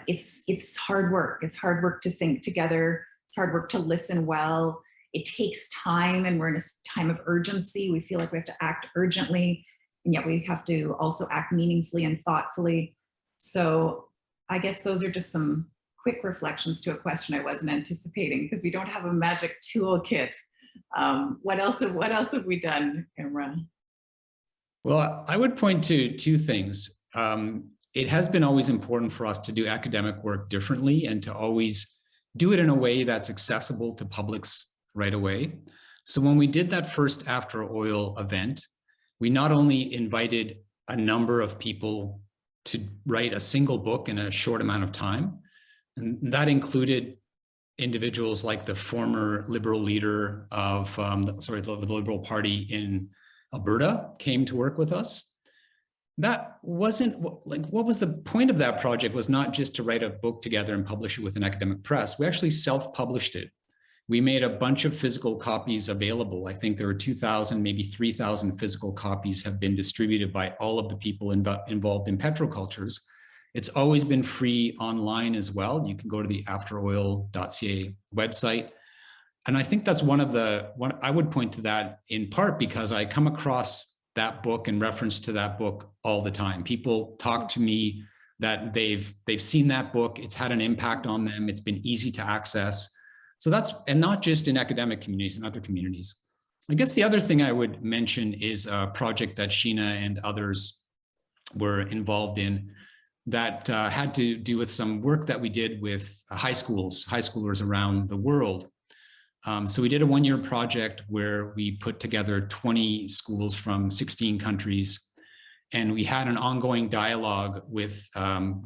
it's hard work. It's hard work to think together. It's hard work to listen well. It takes time, and we're in a time of urgency. We feel like we have to act urgently, and yet we have to also act meaningfully and thoughtfully. So I guess those are just some quick reflections to a question I wasn't anticipating, because we don't have a magic toolkit. What else have we done, Imre? Well, I would point to two things. It has been always important for us to do academic work differently and to always do it in a way that's accessible to publics right away. So when we did that first After Oil event, we not only invited a number of people to write a single book in a short amount of time, and that included individuals like the former Liberal leader of the Liberal Party in Alberta came to work with us. That wasn't what was the point of that project was not just to write a book together and publish it with an academic press. We actually self-published it. We made a bunch of physical copies available. I think there were 2,000, maybe 3,000 physical copies have been distributed by all of the people involved in Petrocultures. It's always been free online as well. You can go to the afteroil.ca website. And I think that's one I would point to that in part because I come across that book and reference to that book all the time. People talk to me that they've seen that book. It's had an impact on them. It's been easy to access. So and not just in academic communities and other communities. I guess the other thing I would mention is a project that Sheena and others were involved in that had to do with some work that we did with high schoolers around the world. So we did a one-year project where we put together 20 schools from 16 countries, and we had an ongoing dialogue with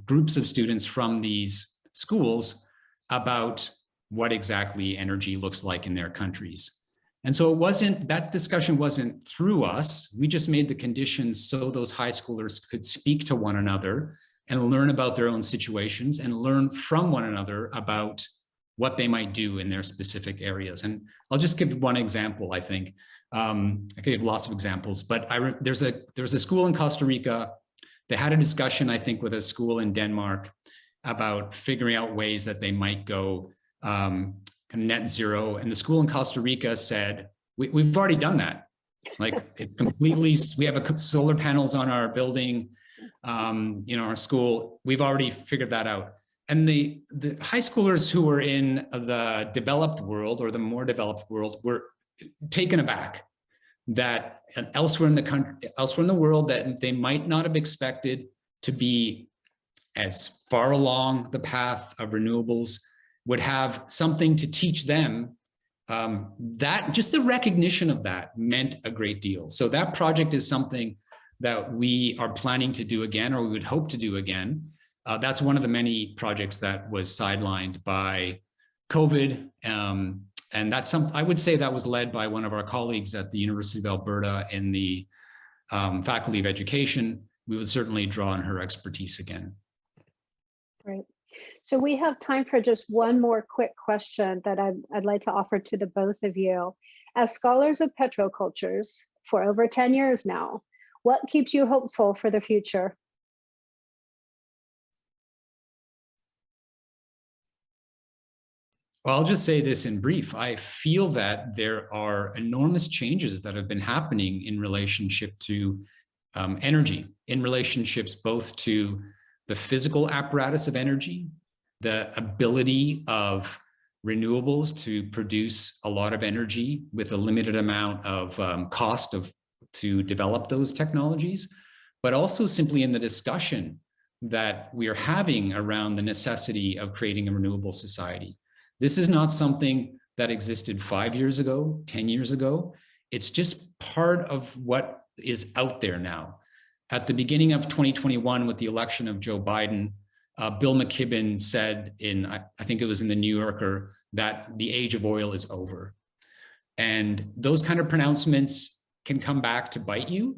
groups of students from these schools about what exactly energy looks like in their countries. And so that discussion wasn't through us. We just made the conditions so those high schoolers could speak to one another and learn about their own situations and learn from one another about what they might do in their specific areas. And I'll just give one example, I think. I could give lots of examples, but there's a school in Costa Rica. They had a discussion, I think, with a school in Denmark about figuring out ways that they might go net zero. And the school in Costa Rica said, we've already done that. Like it's completely, we have solar panels on our building. our school, we've already figured that out. And the high schoolers who were in the developed world or the more developed world were taken aback that elsewhere in the country, elsewhere in the world, that they might not have expected to be as far along the path of renewables, would have something to teach them. That just the recognition of that meant a great deal. So that project is something that we are planning to do again, or we would hope to do again. That's one of the many projects that was sidelined by COVID. And that's I would say that was led by one of our colleagues at the University of Alberta in the Faculty of Education. We would certainly draw on her expertise again. Great. So we have time for just one more quick question that I'd like to offer to the both of you. As scholars of petrocultures for over 10 years now, what keeps you hopeful for the future? Well, I'll just say this in brief. I feel that there are enormous changes that have been happening in relationship to energy, in relationships both to the physical apparatus of energy, the ability of renewables to produce a lot of energy with a limited amount of cost to develop those technologies, but also simply in the discussion that we are having around the necessity of creating a renewable society. This is not something that existed 5 years ago, 10 years ago. It's just part of what is out there now. At the beginning of 2021, with the election of Joe Biden, Bill McKibben said I think it was in the New Yorker, that the age of oil is over. And those kind of pronouncements can come back to bite you,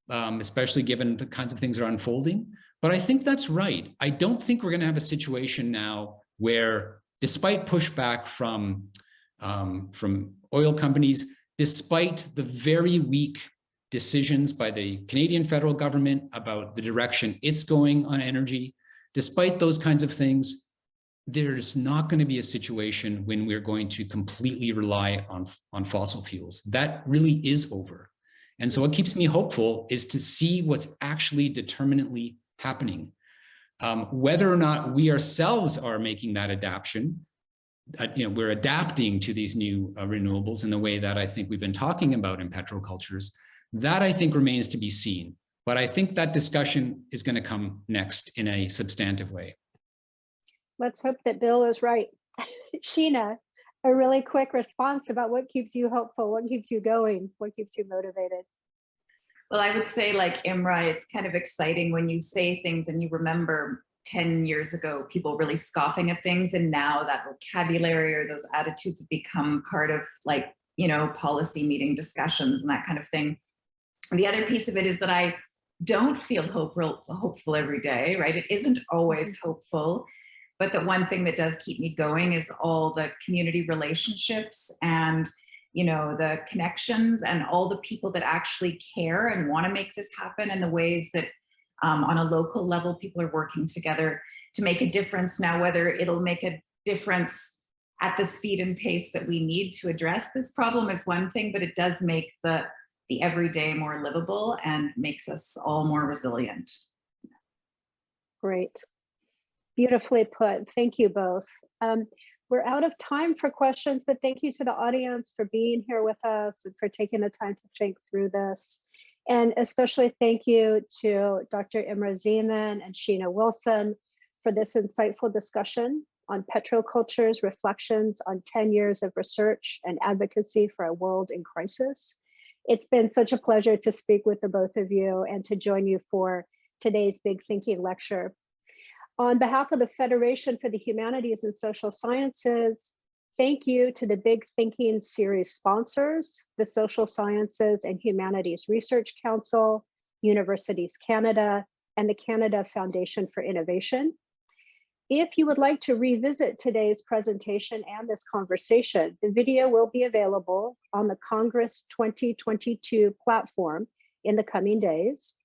especially given the kinds of things that are unfolding. But I think that's right. I don't think we're going to have a situation now where, despite pushback from oil companies, despite the very weak decisions by the Canadian federal government about the direction it's going on energy, despite those kinds of things, there's not going to be a situation when we're going to completely rely on fossil fuels. That really is over. And so what keeps me hopeful is to see what's actually determinately happening. Whether or not we ourselves are making that adaptation, we're adapting to these new renewables in the way that I think we've been talking about in petrocultures, that I think remains to be seen. But I think that discussion is going to come next in a substantive way. Let's hope that Bill is right. Sheena, a really quick response about what keeps you hopeful, what keeps you going, what keeps you motivated. Well, I would say, like Imre, it's kind of exciting when you say things and you remember 10 years ago, people really scoffing at things. And now that vocabulary or those attitudes have become part of policy meeting discussions and that kind of thing. And the other piece of it is that I don't feel hopeful every day, right? It isn't always hopeful. But the one thing that does keep me going is all the community relationships and the connections and all the people that actually care and want to make this happen, and the ways that on a local level, people are working together to make a difference. Now, whether it'll make a difference at the speed and pace that we need to address this problem is one thing, but it does make the everyday more livable and makes us all more resilient. Great. Beautifully put. Thank you both. We're out of time for questions, but thank you to the audience for being here with us and for taking the time to think through this. And especially thank you to Dr. Imre Szeman and Sheena Wilson for this insightful discussion on Petrocultures Reflections on 10 Years of Research and Advocacy for a World in Crisis. It's been such a pleasure to speak with the both of you and to join you for today's Big Thinking lecture. On behalf of the Federation for the Humanities and Social Sciences, thank you to the Big Thinking series sponsors, the Social Sciences and Humanities Research Council, Universities Canada, and the Canada Foundation for Innovation. If you would like to revisit today's presentation and this conversation, the video will be available on the Congress 2022 platform in the coming days.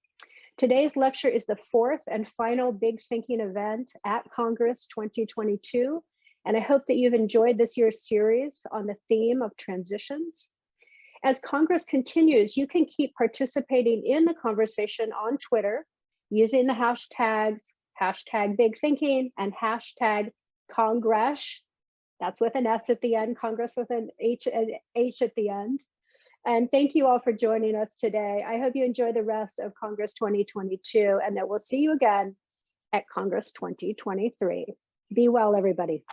Today's lecture is the fourth and final Big Thinking event at Congress 2022, and I hope that you've enjoyed this year's series on the theme of transitions. As Congress continues, you can keep participating in the conversation on Twitter using the hashtags, hashtag big thinking and hashtag Congress. That's with an S at the end, Congress with an H at the end. And thank you all for joining us today. I hope you enjoy the rest of Congress 2022 and that we'll see you again at Congress 2023. Be well, everybody.